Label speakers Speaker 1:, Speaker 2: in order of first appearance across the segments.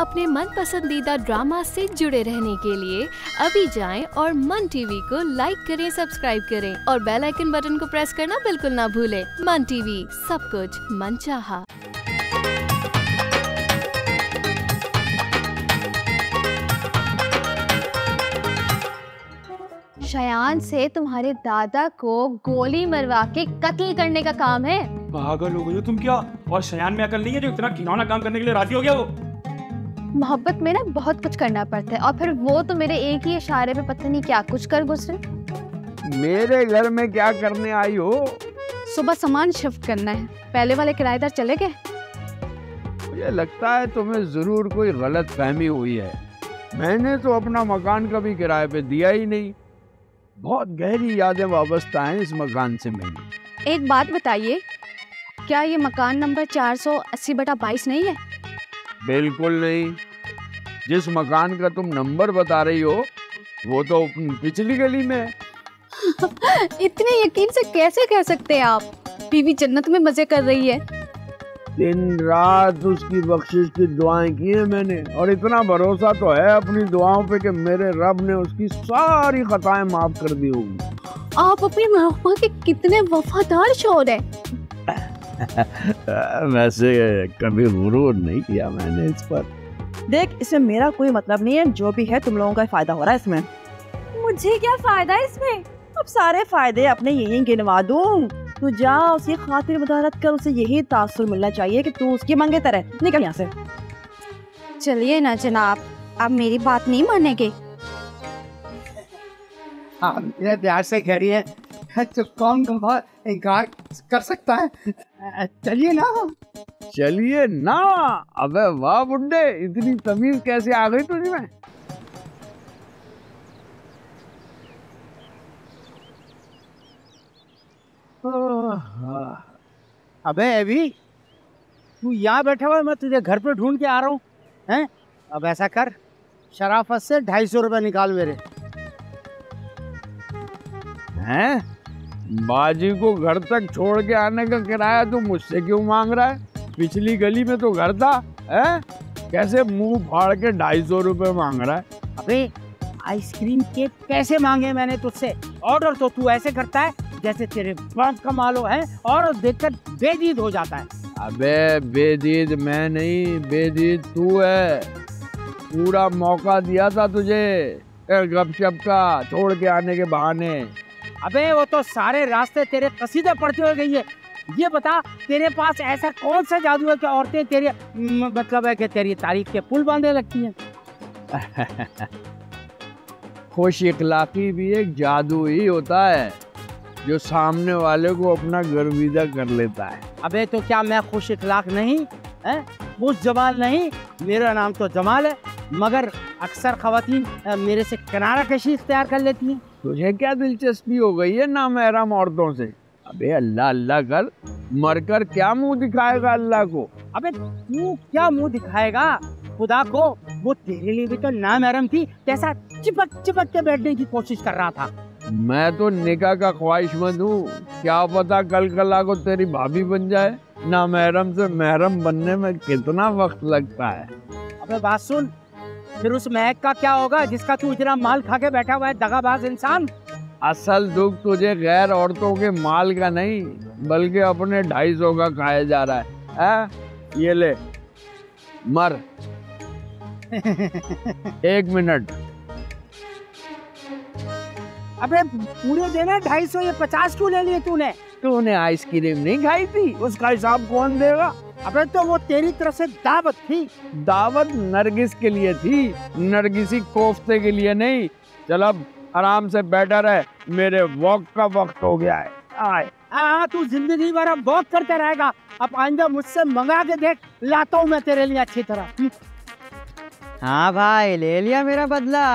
Speaker 1: अपने मन पसंदीदा ड्रामा से जुड़े रहने के लिए अभी जाएं और मन टीवी को लाइक करें, सब्सक्राइब करें और बेल आइकन बटन को प्रेस करना बिल्कुल ना भूलें। मन टीवी, सब कुछ मनचाहा।
Speaker 2: शयान से तुम्हारे दादा को गोली मरवा के कत्ल करने का काम है।
Speaker 3: पागल हो गई हो तुम क्या? और शयान में अकल नहीं है जो इतना घिनौना काम करने के लिए राजी हो गया? वो
Speaker 2: मोहब्बत में ना बहुत कुछ करना पड़ता है और फिर वो तो मेरे एक ही इशारे पे पता नहीं क्या कुछ कर गुजरे।
Speaker 4: मेरे घर में क्या करने आई हो?
Speaker 2: सुबह सामान शिफ्ट करना है। पहले वाले किराएदार चले गए।
Speaker 4: मुझे लगता है तुम्हें जरूर कोई गलत फहमी हुई है। मैंने तो अपना मकान कभी किराए पे दिया ही नहीं। बहुत गहरी यादें वाबस्ता हैं इस मकान से मेरी।
Speaker 2: एक बात बताइए, क्या ये मकान नंबर 480/22 नहीं है?
Speaker 4: बिल्कुल नहीं। जिस मकान का तुम नंबर बता रही हो वो तो पिछली गली में है।
Speaker 2: इतने यकीन से कैसे कह सकते हैं आप? बीवी जन्नत में मजे कर रही है।
Speaker 4: दिन रात उसकी बख्शिश की दुआएं की है मैंने, और इतना भरोसा तो है अपनी दुआओं पे कि मेरे रब ने उसकी सारी खताएं माफ कर दी होंगी।
Speaker 2: आप अपनी महबूबा के कितने वफादार शौहर हैं।
Speaker 4: वैसे कभी गुरूर नहीं किया मैंने इस पर।
Speaker 5: देख, इसमें मेरा कोई मतलब नहीं है। जो भी है तुम लोगों का फायदा हो रहा है इसमें। मुझे क्या फायदा है इसमें? अब सारे फायदे अपने यही गिनवा दूं। तू जा, उसकी खातिर मदद कर। उसे यही तासुर मिलना चाहिए कि तू उसकी मंगे तरह। निकल यहाँ से।
Speaker 2: चलिए ना जनाब, आप मेरी बात नहीं मानेंगे।
Speaker 6: हाँ, मेरे प्यार से कह रही है तो कौन इनकार कर सकता है? चलिए ना।
Speaker 4: चलिए ना? अबे वाह बुड्ढे, इतनी तमीज कैसे आ गई तुझ में?
Speaker 6: अबे अभी तू यहाँ बैठा हुआ है, मैं तुझे घर पे ढूंढ के आ रहा हूँ। हैं? अब ऐसा कर, शराफत से 250 रुपये निकाल मेरे।
Speaker 4: हैं? बाजी को घर तक छोड़ के आने का किराया तू मुझसे क्यों मांग रहा है? पिछली गली में तो घर था। हैं? कैसे मुंह फाड़ के 250 रुपये मांग रहा है?
Speaker 6: अबे आइसक्रीम केक कैसे मांगे मैंने तुझसे? ऑर्डर तो तू ऐसे करता है जैसे तेरे बाप का मालो है और देखकर बेदीद हो जाता है।
Speaker 4: अबे बेदीद मैं नहीं, बेदीद तू है। पूरा मौका दिया था तुझे गपशप का छोड़ के आने के बहाने।
Speaker 6: अबे वो तो सारे रास्ते तेरे कसीदे पढ़ते हुए गई है। ये बता, तेरे पास ऐसा कौन सा जादू है कि औरतें तेरी मतलब है कि तेरी तारीफ के पुल बांधने लगती हैं?
Speaker 4: खुश इखलाकी भी एक जादू ही होता है जो सामने वाले को अपना गर्विदा कर लेता है।
Speaker 6: अबे तो क्या मैं खुश इखलाक नहीं है? खुश जमाल नहीं? मेरा नाम तो जमाल है, मगर अक्सर खवातीन मेरे से किनारा कशी इख्तियार कर लेती हैं।
Speaker 4: तुझे क्या दिलचस्पी हो गई है नामहरम औरतों से? अबे अल्लाह अल्लाह कर, मरकर क्या मुंह दिखाएगा अल्लाह को?
Speaker 6: अबे तू क्या मुंह दिखाएगा खुदा को? वो तेरे लिए भी तो नामहरम थी, कैसा चिपक चिपक के बैठने की कोशिश कर रहा था।
Speaker 4: मैं तो निकाह का ख्वाहिशमंद हूँ, क्या पता कल कला को तेरी भाभी बन जाए। नामहरम से महरम बनने में कितना वक्त लगता है।
Speaker 6: अबे बात सुन, फिर उस महक का क्या होगा जिसका तू इतना माल खा के बैठा हुआ है, दगाबाज इंसान?
Speaker 4: असल दुख तुझे गैर औरतों के माल का नहीं बल्कि अपने 250 का खाया जा रहा है। ये ले मर। 1 मिनट।
Speaker 6: अबे पूरे देना 250, ये 50 क्यों ले लिए तूने?
Speaker 4: तूने आइसक्रीम नहीं खाई थी, उसका हिसाब कौन देगा?
Speaker 6: अबे तो वो तेरी तरफ से दावत थी।
Speaker 4: दावत नरगिस के लिए थी, नरगिसी कोफ्ते के लिए नहीं। चल अब आराम से बैठा रहे, मेरे वॉक का वक्त हो गया है। आए।
Speaker 6: हाँ, तू जिंदगी भर अब वॉक करते रहेगा। अब आइंदा मुझसे मंगा के देख, लाता हूँ मैं तेरे लिए अच्छी तरह।
Speaker 7: हाँ भाई, ले लिया मेरा बदला।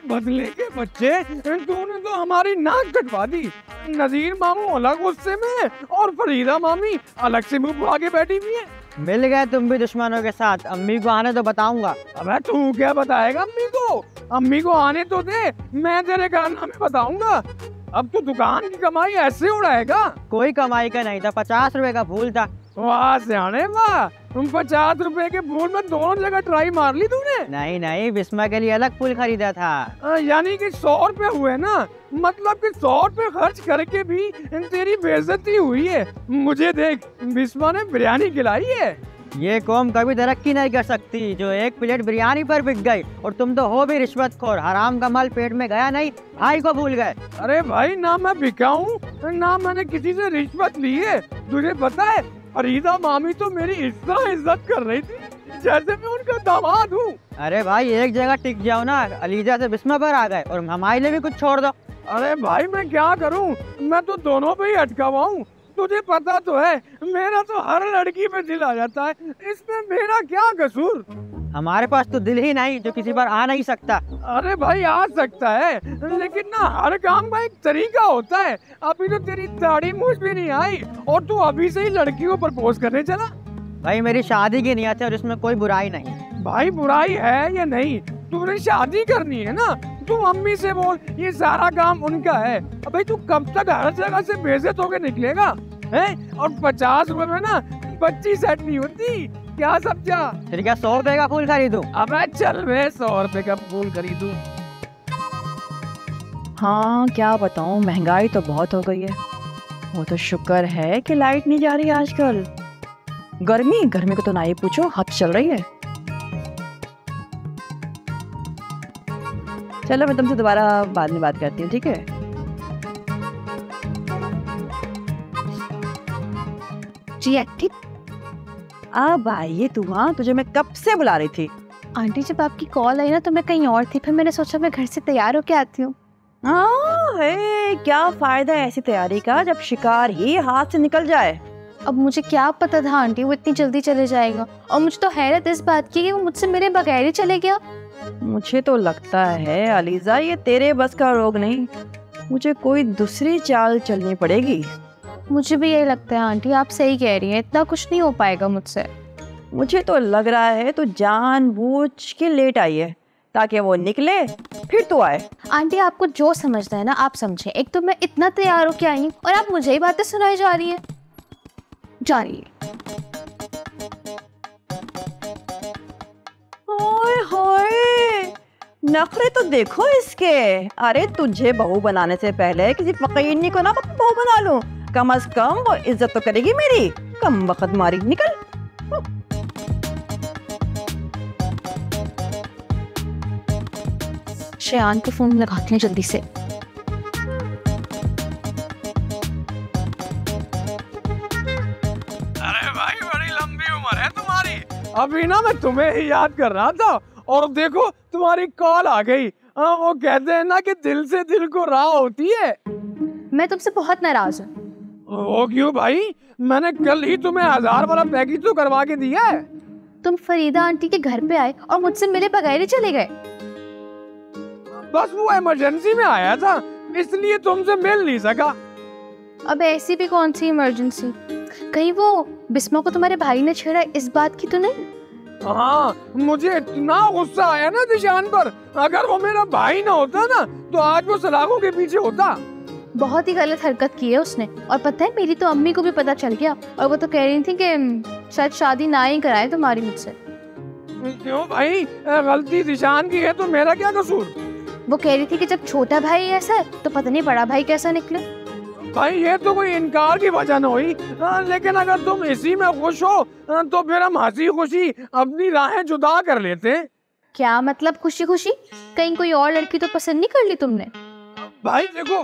Speaker 3: बदले के बच्चे, तूने तो हमारी नाक कटवा दी। नजीर मामू अलग गुस्से में और फरीदा मामी अलग से मुंह फुला के बैठी हुई है।
Speaker 7: मिल गए तुम भी दुश्मनों के साथ। अम्मी को आने तो बताऊंगा।
Speaker 3: अबे तू क्या बताएगा अम्मी को? अम्मी को आने तो दे, मैं तेरे कारनामे बताऊंगा। अब तो दुकान की कमाई ऐसे उड़ाएगा।
Speaker 7: कोई कमाई का नहीं था, 50 रुपए का फूल था।
Speaker 3: वाह सियाने वाह, तुम 50 रुपए के फूल में दोनों जगह ट्राई मार ली तूने।
Speaker 7: नहीं नहीं, बिस्मा के लिए अलग फूल खरीदा था।
Speaker 3: यानी कि 100 रुपए हुए ना, मतलब कि 100 रुपए खर्च करके भी तेरी बेइज्जती हुई है। मुझे देख, बिस्मा ने बिरयानी खिलाई है।
Speaker 7: ये कौम कभी तरक्की नहीं कर सकती जो एक प्लेट बिरयानी पर बिक गई। और तुम तो हो भी रिश्वतखोर, हराम का माल पेट में गया नहीं, भाई को भूल गए।
Speaker 3: अरे भाई, ना मैं बिका हूँ ना मैंने किसी से रिश्वत ली है। तुझे पता है, फरीदा मामी तो मेरी इस तरह इज्जत कर रही थी जैसे मैं उनका दामाद हूँ।
Speaker 7: अरे भाई एक जगह टिक जाओ ना, अलीजा से बिस्मा पर आ गए और हमारे लिए भी कुछ छोड़ दो।
Speaker 3: अरे भाई मैं क्या करूँ, मैं तो दोनों पे ही अटका हुआ हूँ। तुझे पता तो है, मेरा तो हर लड़की पे दिल आ जाता है, इसमें मेरा क्या कसूर।
Speaker 7: हमारे पास तो दिल ही नहीं जो किसी पर आ नहीं सकता।
Speaker 3: अरे भाई आ सकता है, लेकिन ना हर काम का एक तरीका होता है। अभी तो तेरी दाढ़ी मूछ भी नहीं आई और तू अभी से ही लड़कियों पर प्रपोज करने चला।
Speaker 7: भाई मेरी शादी की नियत है और इसमें कोई बुराई नहीं।
Speaker 3: भाई बुराई है या नहीं, तूने शादी करनी है ना, तू अम्मी से बोल, ये सारा काम उनका है। भाई तू कब तक हर जगह से बेइज्जत होके निकलेगा है? और 50 रुपए में ना बच्ची सेट नहीं होती, क्या समझा?
Speaker 7: फिर क्या 100 रुपए का फूल खरीदूं?
Speaker 3: अबे चल मैं 100 रुपए का फूल खरीदूं।
Speaker 5: हाँ क्या बताऊँ, महंगाई तो बहुत हो गई है। वो तो शुक्र है कि लाइट नहीं जा रही आजकल। गर्मी गर्मी को तो ना ही पूछो, हद चल रही है। चलो मैं तुमसे दोबारा बाद में बात करती हूँ, ठीक है?
Speaker 2: जी आंटी।
Speaker 5: अब आइए तू, हाँ तुझे मैं कब से बुला रही थी।
Speaker 2: आंटी जब आपकी कॉल आई ना तो मैं कहीं और थी, फिर मैंने सोचा मैं घर से तैयार होके आती हूँ।
Speaker 5: हाँ है, क्या फायदा है ऐसी तैयारी का जब शिकार ही हाथ से निकल जाए।
Speaker 2: अब मुझे क्या पता था आंटी वो इतनी जल्दी चले जाएगा, और मुझे तो हैरत इस बात की कि वो मुझसे मेरे बगैर ही चले गया।
Speaker 5: मुझे तो लगता है अलीजा ये तेरे बस का रोग नहीं, मुझे कोई दूसरी चाल चलनी पड़ेगी।
Speaker 2: मुझे भी यही लगता है आंटी, आप सही कह रही हैं, इतना कुछ नहीं हो पाएगा मुझसे।
Speaker 5: मुझे तो लग रहा है तो जानबूझ के लेट आई है ताकि वो निकले फिर तो आए।
Speaker 2: आंटी आपको जो समझना है ना आप समझे। एक तो मैं इतना तैयार होके आई हूँ और आप मुझे ही बातें सुनाई जा रही हैं। जा रही है।
Speaker 5: ओए होए, नखरे तो देखो इसके। अरे तुझे बहू बनाने से पहले किसी फकीरनी को ना बहू बना लूं, कम से कम वो इज्जत तो करेगी मेरी। कम वक्त मारी, निकल।
Speaker 2: शयान को फोन लगाती हैं जल्दी से।
Speaker 3: अरे भाई बड़ी लंबी उम्र है तुम्हारी। अभी ना मैं तुम्हें ही याद कर रहा था और देखो तुम्हारी कॉल आ गई। वो कहते हैं ना कि दिल से दिल को राह होती है।
Speaker 2: मैं तुमसे बहुत नाराज हूँ।
Speaker 3: वो क्यों भाई? मैंने कल ही तुम्हें 1000 वाला पैकेज तो करवा के दिया है।
Speaker 2: तुम फरीदा आंटी के घर पे आए और मुझसे मिले बगैर ही चले गए।
Speaker 3: बस वो इमरजेंसी में आया था, इसलिए तुमसे मिल नहीं सका।
Speaker 2: अब ऐसी भी कौन सी इमरजेंसी? कहीं वो बिस्मा को तुम्हारे भाई ने छेड़ा इस बात की तो नहीं?
Speaker 3: हाँ, मुझे इतना गुस्सा आया ना दिशान पर। अगर वो मेरा भाई ना होता ना तो आज वो सलाखों के पीछे होता।
Speaker 2: बहुत ही गलत हरकत की है उसने। और पता है मेरी तो अम्मी को भी पता चल गया और वो तो कह रही थी कि शायद शादी ना ही कराए तुम्हारी मुझसे।
Speaker 3: क्यों भाई? गलती दिशान की है तो मेरा क्या कसूर?
Speaker 2: वो कह रही थी कि जब छोटा भाई ऐसा है तो पता नहीं बड़ा भाई कैसा निकले।
Speaker 3: भाई ये तो कोई इनकार की वजह न हुई, लेकिन अगर तुम इसी में खुश हो तो फिर हम हंसी खुशी अपनी राहें जुदा कर लेते।
Speaker 2: क्या मतलब खुशी खुशी? कहीं कोई और लड़की तो पसंद नहीं कर ली तुमने?
Speaker 3: भाई देखो,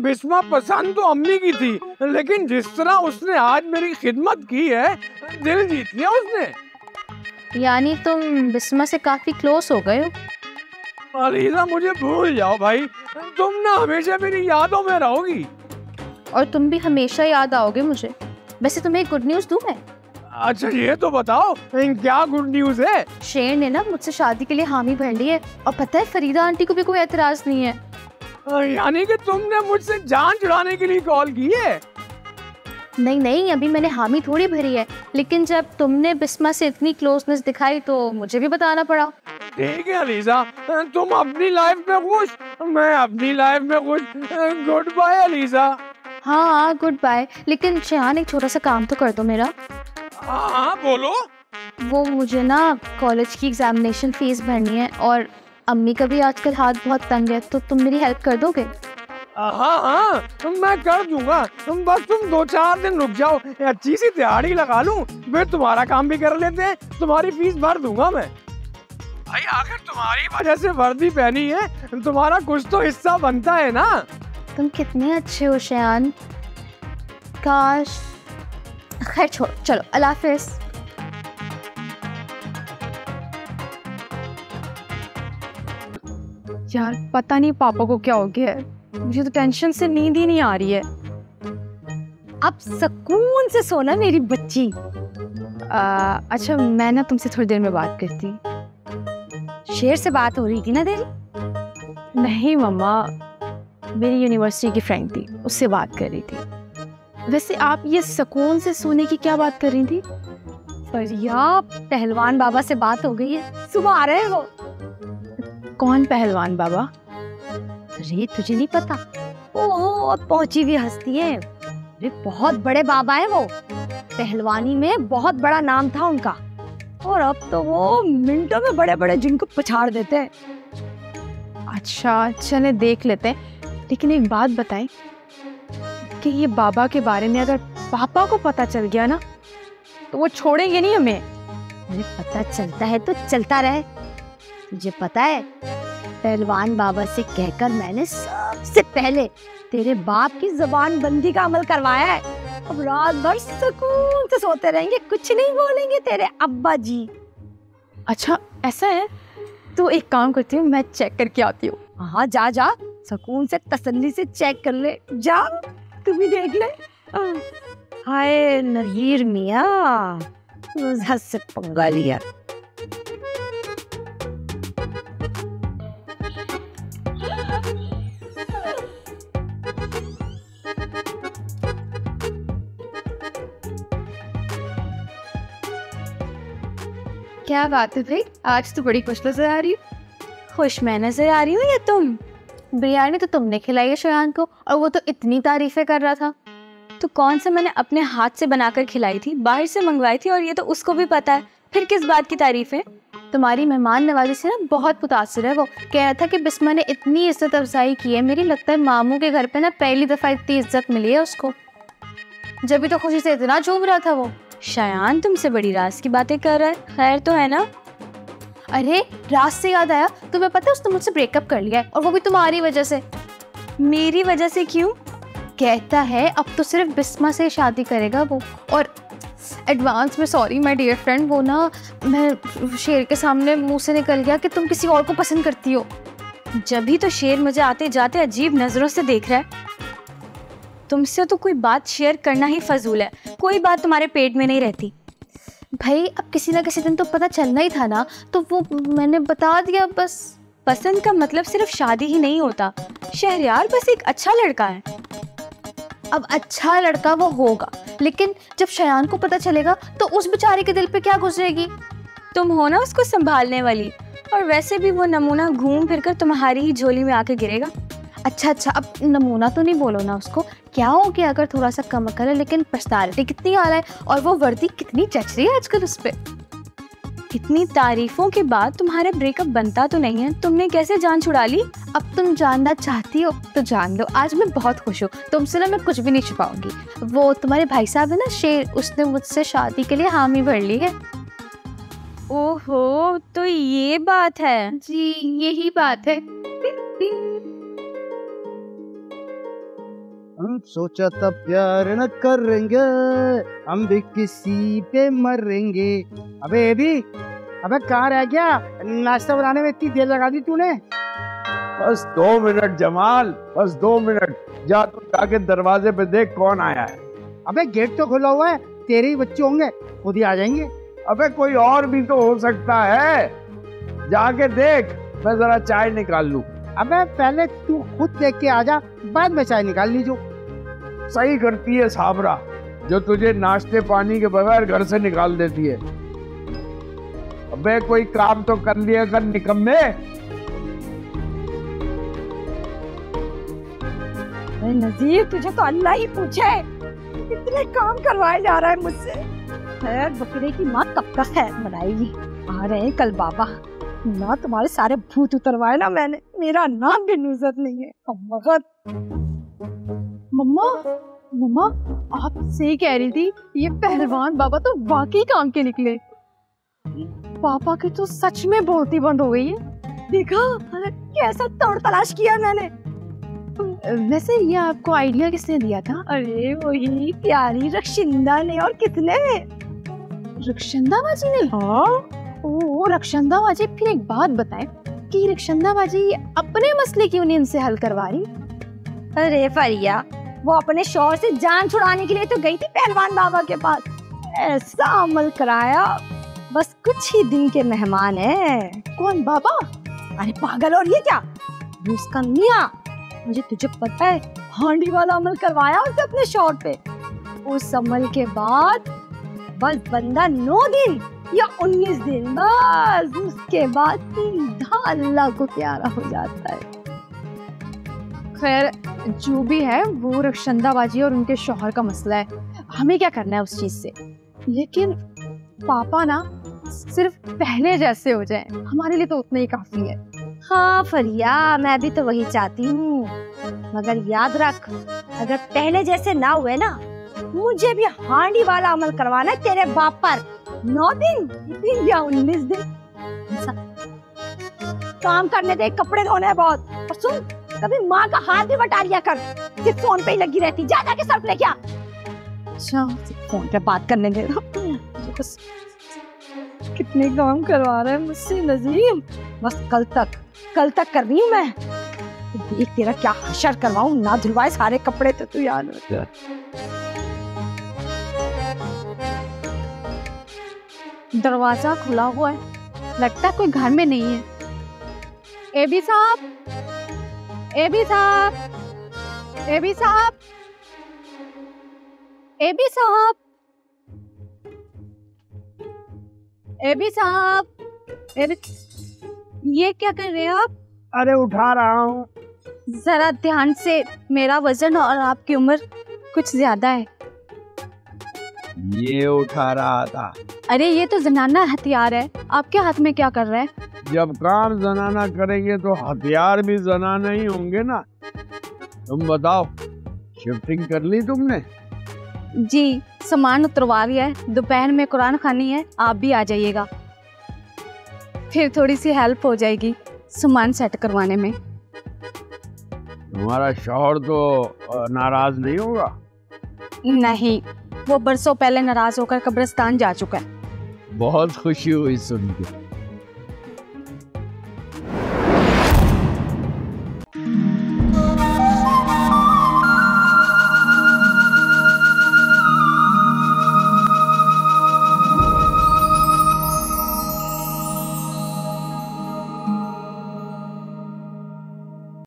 Speaker 3: बिस्मा पसंद तो अम्मी की थी, लेकिन जिस तरह उसने आज मेरी खिदमत की है, दिल जीत लिया उसने।
Speaker 2: यानी तुम बिस्मा से काफी क्लोज हो गए हो?
Speaker 3: अलीजा मुझे भूल जाओ भाई, तुम ना हमेशा मेरी यादों में रहोगी।
Speaker 2: और तुम भी हमेशा याद आओगे मुझे। वैसे तुम्हें एक गुड न्यूज दूं मैं?
Speaker 3: अच्छा ये तो बताओ क्या गुड न्यूज है?
Speaker 2: शेर ने ना मुझसे शादी के लिए हामी भर ली है। और पता है फरीदा आंटी को भी कोई एतराज नहीं है।
Speaker 3: यानी कि तुमने मुझसे जान छुड़ाने के लिए कॉल की है?
Speaker 2: नहीं नहीं, अभी मैंने हामी थोड़ी भरी है, लेकिन जब तुमने बिस्मा से इतनी क्लोजनेस दिखाई तो मुझे भी बताना पड़ा।
Speaker 3: ठीक है अलीजा, तुम अपनी लाइफ में खुश, मैं अपनी लाइफ में खुश। Good bye Aliza.
Speaker 2: हाँ गुड बाय। लेकिन शयान एक छोटा सा काम तो कर दो मेरा।
Speaker 3: हाँ बोलो।
Speaker 2: वो मुझे ना कॉलेज की एग्जामिनेशन फीस भरनी है और अम्मी का भी आजकल हाथ बहुत तंग है, तो तुम मेरी हेल्प कर दोगे?
Speaker 3: हाँ मैं कर दूंगा, तुम बस 2-4 दिन रुक जाओ, अच्छी सी दिहाड़ी लगा लूं, फिर तुम्हारा काम भी कर लेते हैं, तुम्हारी फीस भर दूंगा मैं। भाई आखिर तुम्हारी वजह से वर्दी पहनी है, तुम्हारा कुछ तो हिस्सा बनता है ना।
Speaker 2: तुम कितने अच्छे हो शयान, काश। खैर छोड़ो, चलो अल्लाह हाफिज़।
Speaker 8: यार पता नहीं पापा को क्या हो गया है, मुझे तो टेंशन से नींद ही नहीं आ रही है।
Speaker 2: अब सुकून से सोना मेरी बच्ची।
Speaker 8: अच्छा मैं ना तुमसे थोड़ी देर में बात करती।
Speaker 2: शेर से बात हो रही थी ना तेरी?
Speaker 8: नहीं मम्मा, मेरी यूनिवर्सिटी की फ्रेंड थी, उससे बात कर रही थी। वैसे आप ये सुकून से सोने की क्या बात कर रही थी?
Speaker 2: फरिया, पहलवान बाबा से बात हो गई है, सुबह आ रहे हैं वो।
Speaker 8: कौन पहलवान बाबा?
Speaker 2: अरे तुझे नहीं पता? ओह पहुंची भी हस्ती है, अरे बहुत बड़े बाबा है वो, पहलवानी में बहुत बड़ा नाम था उनका, और अब तो वो मिनटों में बड़े बड़े जिनको पछाड़ देते हैं।
Speaker 8: अच्छा चले देख लेते हैं, लेकिन एक बात बताएं कि ये बाबा के बारे में अगर पापा को पता चल गया ना तो वो छोड़ेंगे नहीं हमें।
Speaker 2: अरे पता चलता है तो चलता रहे। तुझे पता है पहलवान बाबा से कहकर मैंने सबसे पहले तेरे बाप की जबान बंदी का अमल करवाया है। अब रात भर सुकून से सोते रहेंगे, कुछ नहीं बोलेंगे तेरे अब्बा जी।
Speaker 8: अच्छा ऐसा है, तो एक काम करती हूँ, मैं चेक करके आती हूँ।
Speaker 2: हाँ जा जा, सुकून से तसल्ली से चेक कर ले, जा तू भी देख ले। हाय नहीर मियाँ, हद से पंगा लिया।
Speaker 8: क्या बात है भाई, आज तो बड़ी खुश नजर आ रही हो।
Speaker 2: खुश मैं नजर आ रही हूँ या तुम?
Speaker 8: बिरयानी तो तुमने खिलाई है शयान को, और वो तो इतनी तारीफें कर रहा था।
Speaker 2: तो कौन सा मैंने अपने हाथ से बनाकर खिलाई थी, बाहर से मंगवाई थी, और ये तो उसको भी पता है, फिर किस बात की तारीफ है?
Speaker 8: तुम्हारी मेहमान नवाजी से ना बहुत मुतासिर है वो, कह रहा था कि बिस्मा ने इतनी इज्जत अफजाई की है, मेरी लगता है मामू के घर पे ना पहली दफा इतनी इज्जत मिली है उसको, जब भी तो खुशी से इतना झूम रहा था वो।
Speaker 2: शयान तुमसे बड़ी राज की बातें कर रहा है, खैर तो है ना?
Speaker 8: अरे राज से याद आया, तुम्हें पता है उसने मुझसे ब्रेकअप कर लिया है, और वो भी तुम्हारी वजह से।
Speaker 2: मेरी वजह से क्यों?
Speaker 8: कहता है अब तो सिर्फ बिस्मा से शादी करेगा वो, और एडवांस में सॉरी माय डियर फ्रेंड, वो ना मैं शेर के सामने मुंह से निकल गया कि तुम किसी और को पसंद करती हो।
Speaker 2: जब भी तो शेर मुझे आते जाते अजीब नजरों से देख रहा है। तुमसे तो कोई बात शेयर करना ही फजूल है, कोई बात तुम्हारे पेट में नहीं रहती।
Speaker 8: भाई अब किसी ना किसी दिन तो पता चलना ही था ना, तो वो मैंने बता दिया बस।
Speaker 2: पसंद का मतलब सिर्फ शादी ही नहीं होता, शहरयार बस एक अच्छा लड़का है।
Speaker 8: अब अच्छा लड़का वो होगा, लेकिन जब शयान को पता चलेगा तो उस बेचारे के दिल पे क्या गुजरेगी?
Speaker 2: तुम हो ना उसको संभालने वाली, और वैसे भी वो नमूना घूम फिर कर तुम्हारी ही झोली में आके गिरेगा।
Speaker 8: अच्छा अब नमूना तो नहीं बोलो ना उसको, क्या हो गया अगर थोड़ा सा कम अकल है, लेकिन पर्सनालिटी कितनी आला है, और वो वर्दी कितनी जच रही है आजकल उस पे।
Speaker 2: इतनी तारीफों के बाद तुम्हारा ब्रेकअप बनता तो नहीं है, तुमने कैसे जान छुड़ा ली?
Speaker 8: अब तुम जानना चाहती हो तो जान लो, आज मैं बहुत खुश हूँ, तुमसे ना मैं कुछ भी नहीं छुपाऊंगी। वो तुम्हारे भाई साहब है ना शेर, उसने मुझसे शादी के लिए हामी भर ली है।
Speaker 2: ओहो, तो ये बात है?
Speaker 8: जी यही बात है।
Speaker 6: हम सोचा था प्यार न करेंगे, हम भी किसी पे मरेंगे। अबे कहाँ रह गया? नाश्ता बनाने में इतनी देर लगा दी तूने।
Speaker 4: बस 2 मिनट जमाल, बस 2 मिनट। जा तू जाके दरवाजे पे देख कौन आया है।
Speaker 6: अबे गेट तो खुला हुआ है, तेरे ही बच्चे होंगे, खुद ही आ जाएंगे।
Speaker 4: अबे कोई और भी तो हो सकता है, जाके देख, मैं जरा चाय निकाल लूं।
Speaker 6: अबे पहले तू खुद देख के आजा, बाद में चाय निकाल लीजो।
Speaker 4: सही करती है साबरा, जो तुझे नाश्ते पानी के बगैर घर से निकाल देती है। अबे कोई काम तो कर लिया कर निकम्मे।
Speaker 2: नजीर तुझे तो अल्लाह ही पूछे, इतने काम करवाए जा रहा है मुझसे। खैर बकरे की माँ कब तक खैर मनाएगी। आ रहे हैं कल बाबा, ना तुम्हारे सारे भूत उतरवाए ना मैंने, मेरा नाम भी नुज़त नहीं है।
Speaker 8: मम्मा मम्मा, आप सही कह रही थी, ये पहलवान बाबा तो वाकई काम के निकले। पापा की तो सच में बोलती बंद हो गई है।
Speaker 2: देखा कैसा तोड़ तलाश किया मैंने।
Speaker 8: वैसे ये आपको आइडिया किसने दिया था?
Speaker 2: अरे वही प्यारी रक्षिंदा ने। और कितने?
Speaker 8: रक्षंदा बाजी ने?
Speaker 2: हाँ।
Speaker 8: ओ रक्षंदा बाजी, फिर एक बात बताएं कि रक्षंदा बाजी अपने मसले क्यों नहीं इनसे हल करवा रही?
Speaker 2: अरे फरिया, वो अपने शौहर से जान छुड़ाने के लिए तो गई थी पहलवान बाबा के पास। ऐसा अमल कराया, बस कुछ ही दिन के मेहमान है।
Speaker 8: कौन बाबा?
Speaker 2: अरे पागल, और ये क्या, उसका मियाँ। मुझे तुझे पता है, हांडी वाला अमल करवाया उसने अपने शौहर पे। उस अमल के बाद बस बंदा 9 दिन या 19 दिन, बस उसके बाद सीधा अल्लाह को प्यारा हो जाता है।
Speaker 8: खैर जो भी है, वो रक्षंदा बाजी और उनके शौहर का मसला है, हमें क्या करना है उस चीज से। लेकिन पापा ना सिर्फ पहले जैसे हो जाएं, हमारे लिए तो उतना ही काफी है।
Speaker 2: हाँ फरिया, मैं भी तो वही चाहती हूँ, मगर याद रख, अगर पहले जैसे ना हुए ना, मुझे भी हांडी वाला अमल करवाना है तेरे बाप पर। 9 दिन या 19 दिन। काम करने दे, कपड़े धोने हैं बहुत। और सुन, कभी माँ का हाथ भी बटा लिया कर, सिर्फ फोन पे ही लगी रहती। जा जाके सर्फ लेके आ।
Speaker 8: अच्छा,
Speaker 2: फोन पे बात करने दे। कितने काम करवा रहा है मुझसे नजीम। बस कल तक कर रही हूँ मैं। देख तेरा क्या हशर करवाऊं, ना धुलवाए सारे कपड़े तो तू याद हो।
Speaker 8: दरवाजा खुला हुआ है, लगता है कोई घर में नहीं है। एबी साहब, एबी साहब, एबी साहब, एबी साहब, एबी साहब, ये क्या कर रहे हैं आप?
Speaker 4: अरे उठा रहा हूँ।
Speaker 8: जरा ध्यान से, मेरा वजन और आपकी उम्र कुछ ज्यादा है।
Speaker 4: ये उठा रहा था।
Speaker 8: अरे ये तो जनाना हथियार है, आपके हाथ में क्या कर रहे हैं?
Speaker 4: जब काम जनाना करेंगे तो हथियार भी जनाना ही होंगे ना। तुम बताओ, शिफ्टिंग कर ली तुमने?
Speaker 8: जी, सामान उतरवा लिया है, दोपहर में कुरान खानी है, आप भी आ जाइएगा, फिर थोड़ी सी हेल्प हो जाएगी सामान सेट करवाने में।
Speaker 4: तुम्हारा शौहर तो नाराज नहीं होगा?
Speaker 8: नहीं, वो बरसों पहले नाराज होकर कब्रिस्तान जा चुका है।
Speaker 4: बहुत खुशी हुई सुन के।